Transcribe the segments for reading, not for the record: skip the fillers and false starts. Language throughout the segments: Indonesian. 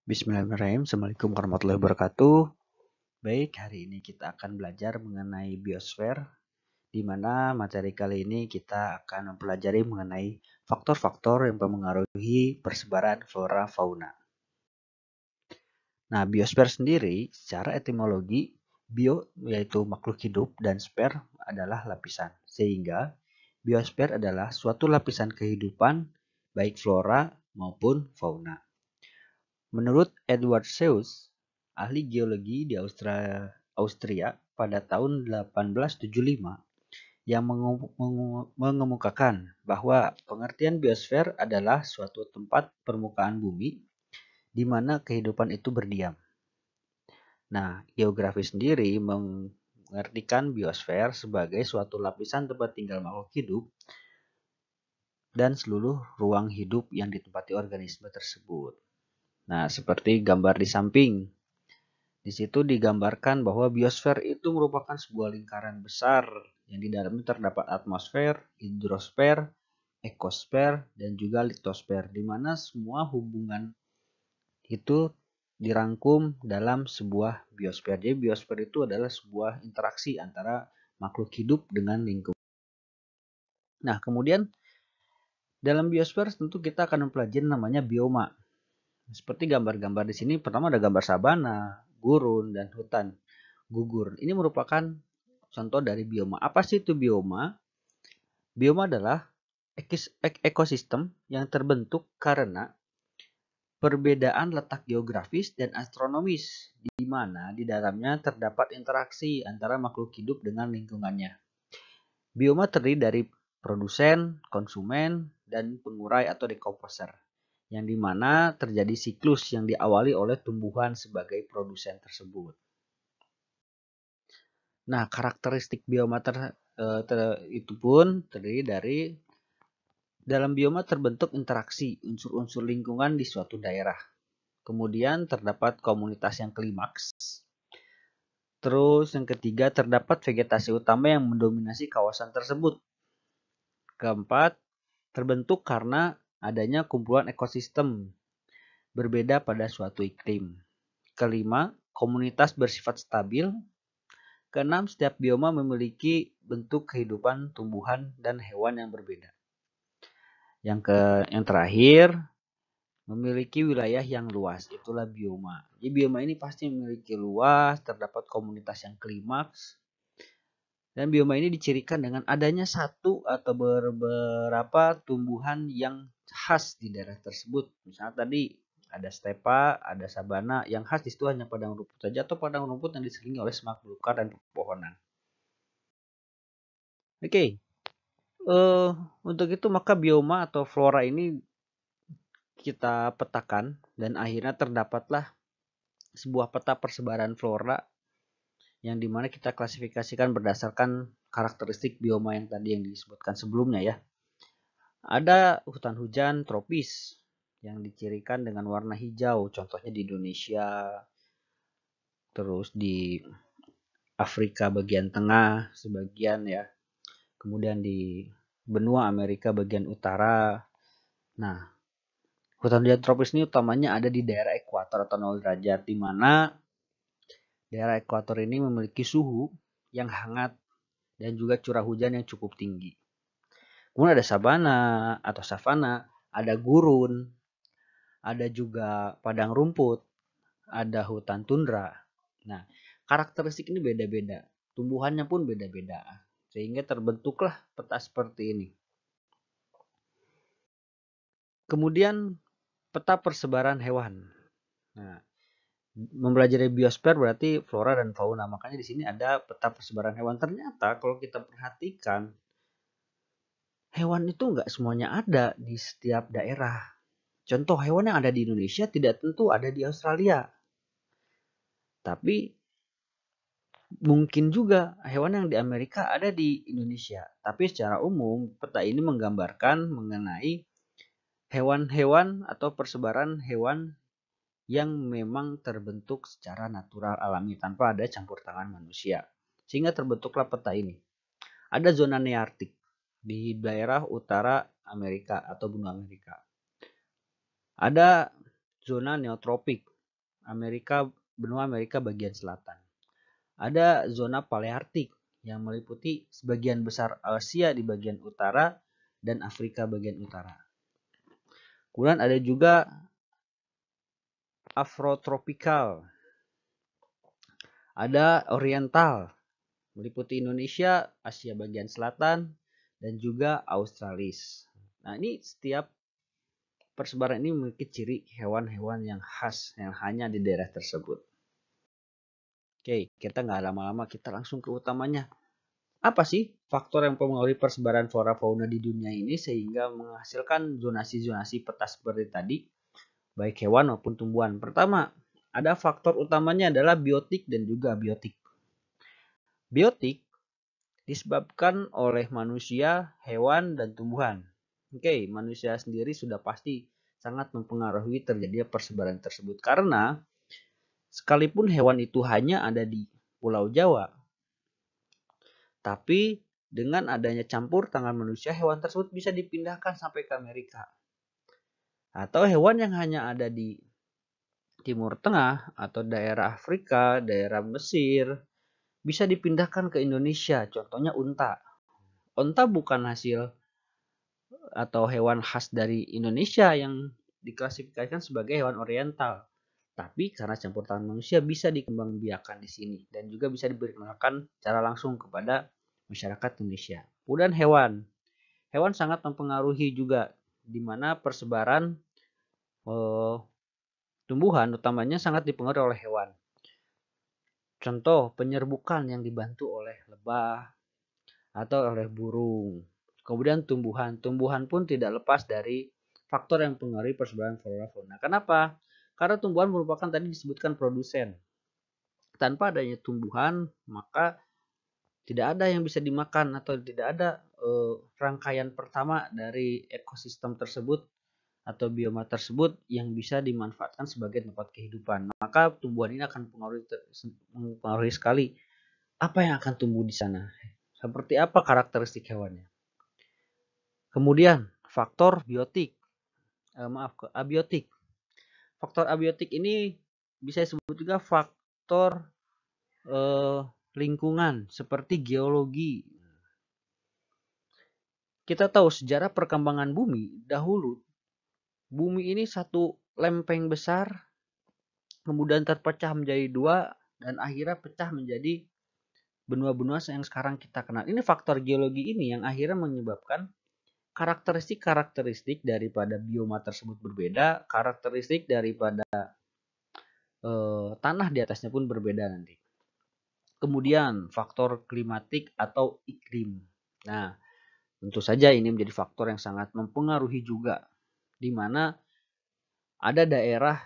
Bismillahirrahmanirrahim. Assalamualaikum warahmatullahi wabarakatuh. Baik, hari ini kita akan belajar mengenai biosfer, di mana materi kali ini kita akan mempelajari mengenai faktor-faktor yang mempengaruhi persebaran flora fauna. Nah, biosfer sendiri secara etimologi, bio yaitu makhluk hidup dan sfer adalah lapisan. Sehingga biosfer adalah suatu lapisan kehidupan baik flora maupun fauna. Menurut Edward Seuss, ahli geologi di Austria pada tahun 1875, yang mengemukakan bahwa pengertian biosfer adalah suatu tempat permukaan bumi di mana kehidupan itu berdiam. Nah, geografi sendiri mengartikan biosfer sebagai suatu lapisan tempat tinggal makhluk hidup dan seluruh ruang hidup yang ditempati organisme tersebut. Nah, seperti gambar di samping. Di situ digambarkan bahwa biosfer itu merupakan sebuah lingkaran besar yang di dalamnya terdapat atmosfer, hidrosfer, ekosfer, dan juga litosfer, di mana semua hubungan itu dirangkum dalam sebuah biosfer. Jadi biosfer itu adalah sebuah interaksi antara makhluk hidup dengan lingkungan. Nah, kemudian dalam biosfer tentu kita akan mempelajari namanya bioma. Seperti gambar-gambar di sini, pertama ada gambar sabana, gurun, dan hutan gugur. Ini merupakan contoh dari bioma. Apa sih itu bioma? Bioma adalah ekosistem yang terbentuk karena perbedaan letak geografis dan astronomis, di mana di dalamnya terdapat interaksi antara makhluk hidup dengan lingkungannya. Bioma terdiri dari produsen, konsumen, dan pengurai atau decomposer, yang dimana terjadi siklus yang diawali oleh tumbuhan sebagai produsen tersebut. Nah, karakteristik bioma itu pun terdiri dari dalam bioma terbentuk interaksi unsur-unsur lingkungan di suatu daerah. Kemudian terdapat komunitas yang klimaks. Terus yang ketiga terdapat vegetasi utama yang mendominasi kawasan tersebut. Keempat, terbentuk karena adanya kumpulan ekosistem berbeda pada suatu iklim. Kelima, komunitas bersifat stabil. Keenam, setiap bioma memiliki bentuk kehidupan tumbuhan dan hewan yang berbeda. Yang terakhir, memiliki wilayah yang luas, itulah bioma. Jadi bioma ini pasti memiliki luas, terdapat komunitas yang klimaks, dan bioma ini dicirikan dengan adanya satu atau beberapa tumbuhan yang khas di daerah tersebut. Misalnya tadi ada stepa, ada sabana, yang khas di situ hanya padang rumput saja atau padang rumput yang diselimuti oleh semak belukar dan pepohonan. Oke, untuk itu maka bioma atau flora ini kita petakan dan akhirnya terdapatlah sebuah peta persebaran flora yang dimana kita klasifikasikan berdasarkan karakteristik bioma yang tadi yang disebutkan sebelumnya ya. Ada hutan hujan tropis yang dicirikan dengan warna hijau, contohnya di Indonesia, terus di Afrika bagian tengah sebagian ya, kemudian di benua Amerika bagian utara. Nah, hutan hujan tropis ini utamanya ada di daerah ekuator atau 0 derajat, di mana daerah ekuator ini memiliki suhu yang hangat dan juga curah hujan yang cukup tinggi. Kemudian ada sabana atau savana, ada gurun, ada juga padang rumput, ada hutan tundra. Nah, karakteristik ini beda-beda, tumbuhannya pun beda-beda, sehingga terbentuklah peta seperti ini. Kemudian peta persebaran hewan. Nah, mempelajari biosfer berarti flora dan fauna. Makanya di sini ada peta persebaran hewan. Ternyata kalau kita perhatikan, hewan itu nggak semuanya ada di setiap daerah. Contoh hewan yang ada di Indonesia tidak tentu ada di Australia. Tapi mungkin juga hewan yang di Amerika ada di Indonesia. Tapi secara umum peta ini menggambarkan mengenai hewan-hewan atau persebaran hewan yang memang terbentuk secara natural alami tanpa ada campur tangan manusia. Sehingga terbentuklah peta ini. Ada zona nearktik di daerah utara Amerika atau benua Amerika. Ada zona neotropik benua Amerika bagian selatan. Ada zona Palearktik yang meliputi sebagian besar Asia di bagian utara dan Afrika bagian utara. Kemudian ada juga Afrotropikal. Ada Oriental, meliputi Indonesia, Asia bagian selatan, dan juga Australis. Nah, ini setiap persebaran ini memiliki ciri hewan-hewan yang khas yang hanya di daerah tersebut. Oke, kita nggak lama-lama, kita langsung ke utamanya. Apa sih faktor yang mempengaruhi persebaran flora fauna di dunia ini sehingga menghasilkan zonasi-zonasi peta seperti tadi, baik hewan maupun tumbuhan? Pertama, ada faktor utamanya adalah biotik dan juga abiotik. Biotik disebabkan oleh manusia, hewan, dan tumbuhan. Oke, manusia sendiri sudah pasti sangat mempengaruhi terjadinya persebaran tersebut karena sekalipun hewan itu hanya ada di Pulau Jawa, tapi dengan adanya campur tangan manusia, hewan tersebut bisa dipindahkan sampai ke Amerika. Atau hewan yang hanya ada di Timur Tengah atau daerah Afrika, daerah Mesir, bisa dipindahkan ke Indonesia. Contohnya unta. Unta bukan hasil atau hewan khas dari Indonesia yang diklasifikasikan sebagai hewan oriental. Tapi karena campur tangan manusia bisa dikembangbiakan di sini dan juga bisa diperkenalkan secara langsung kepada masyarakat Indonesia. Kemudian hewan. Hewan sangat mempengaruhi juga di mana persebaran tumbuhan utamanya sangat dipengaruhi oleh hewan. Contoh penyerbukan yang dibantu oleh lebah atau oleh burung. Kemudian tumbuhan. Tumbuhan pun tidak lepas dari faktor yang mempengaruhi persebaran flora fauna. Kenapa? Karena tumbuhan merupakan tadi disebutkan produsen. Tanpa adanya tumbuhan, maka tidak ada yang bisa dimakan atau tidak ada rangkaian pertama dari ekosistem tersebut atau bioma tersebut yang bisa dimanfaatkan sebagai tempat kehidupan. Maka tumbuhan ini akan mempengaruhi sekali apa yang akan tumbuh di sana. Seperti apa karakteristik hewannya. Kemudian faktor abiotik. Faktor abiotik ini bisa disebut juga faktor lingkungan seperti geologi. Kita tahu sejarah perkembangan bumi dahulu. Bumi ini satu lempeng besar, kemudian terpecah menjadi dua, dan akhirnya pecah menjadi benua-benua yang sekarang kita kenal. Ini faktor geologi ini yang akhirnya menyebabkan karakteristik daripada bioma tersebut berbeda, karakteristik daripada tanah di atasnya pun berbeda nanti. Kemudian faktor klimatik atau iklim. Nah, tentu saja ini menjadi faktor yang sangat mempengaruhi juga, di mana ada daerah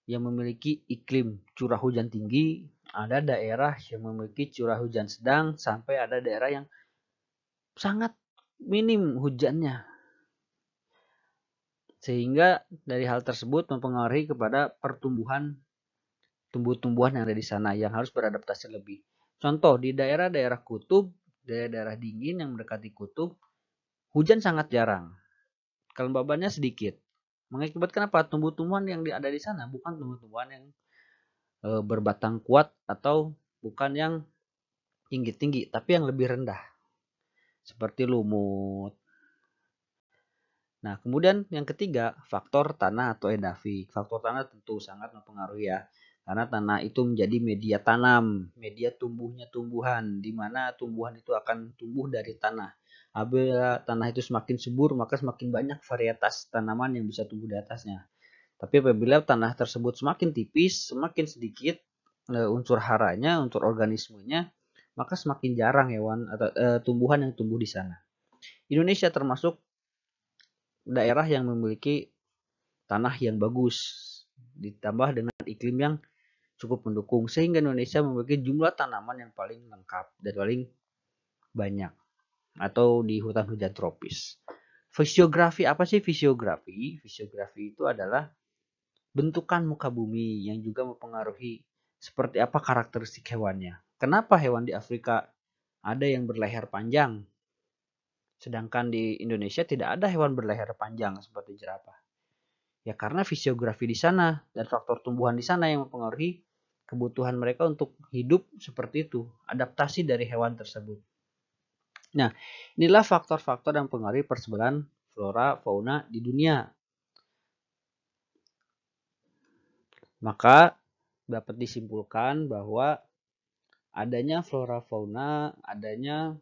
yang memiliki iklim curah hujan tinggi, ada daerah yang memiliki curah hujan sedang, sampai ada daerah yang sangat minim hujannya. Sehingga dari hal tersebut mempengaruhi kepada pertumbuhan tumbuh-tumbuhan yang ada di sana yang harus beradaptasi lebih. Contoh di daerah-daerah kutub, daerah-daerah dingin yang mendekati kutub, hujan sangat jarang. Kelembabannya sedikit. Mengakibatkan apa? Tumbuh-tumbuhan yang ada di sana bukan tumbuh-tumbuhan yang berbatang kuat atau bukan yang tinggi-tinggi, tapi yang lebih rendah. Seperti lumut. Nah, kemudian yang ketiga, faktor tanah atau edafik. Faktor tanah tentu sangat mempengaruhi ya. Karena tanah itu menjadi media tanam, media tumbuhnya tumbuhan, di mana tumbuhan itu akan tumbuh dari tanah. Apabila tanah itu semakin subur, maka semakin banyak varietas tanaman yang bisa tumbuh di atasnya. Tapi apabila tanah tersebut semakin tipis, semakin sedikit unsur haranya, unsur organismenya, maka semakin jarang hewan atau tumbuhan yang tumbuh di sana. Indonesia termasuk daerah yang memiliki tanah yang bagus, ditambah dengan iklim yang cukup mendukung, sehingga Indonesia memiliki jumlah tanaman yang paling lengkap dan paling banyak atau di hutan hujan tropis. Fisiografi, apa sih fisiografi? Fisiografi itu adalah bentukan muka bumi yang juga mempengaruhi seperti apa karakteristik hewannya. Kenapa hewan di Afrika ada yang berleher panjang, sedangkan di Indonesia tidak ada hewan berleher panjang seperti jerapah? Ya karena fisiografi di sana dan faktor tumbuhan di sana yang mempengaruhi kebutuhan mereka untuk hidup seperti itu, adaptasi dari hewan tersebut. Nah, inilah faktor-faktor yang mempengaruhi persebaran flora fauna di dunia. Maka dapat disimpulkan bahwa adanya flora fauna, adanya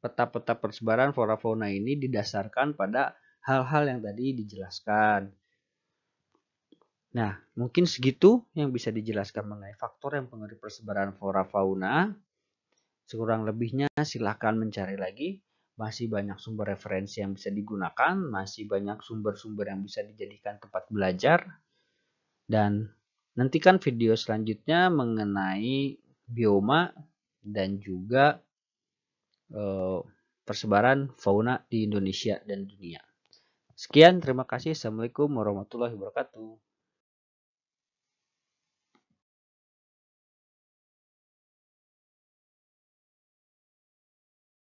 peta-peta persebaran flora fauna ini didasarkan pada hal-hal yang tadi dijelaskan. Nah, mungkin segitu yang bisa dijelaskan mengenai faktor yang mempengaruhi persebaran flora fauna. Sekurang lebihnya silahkan mencari lagi. Masih banyak sumber referensi yang bisa digunakan, masih banyak sumber-sumber yang bisa dijadikan tempat belajar. Dan nantikan video selanjutnya mengenai bioma dan juga persebaran fauna di Indonesia dan dunia. Sekian, terima kasih. Assalamualaikum warahmatullahi wabarakatuh.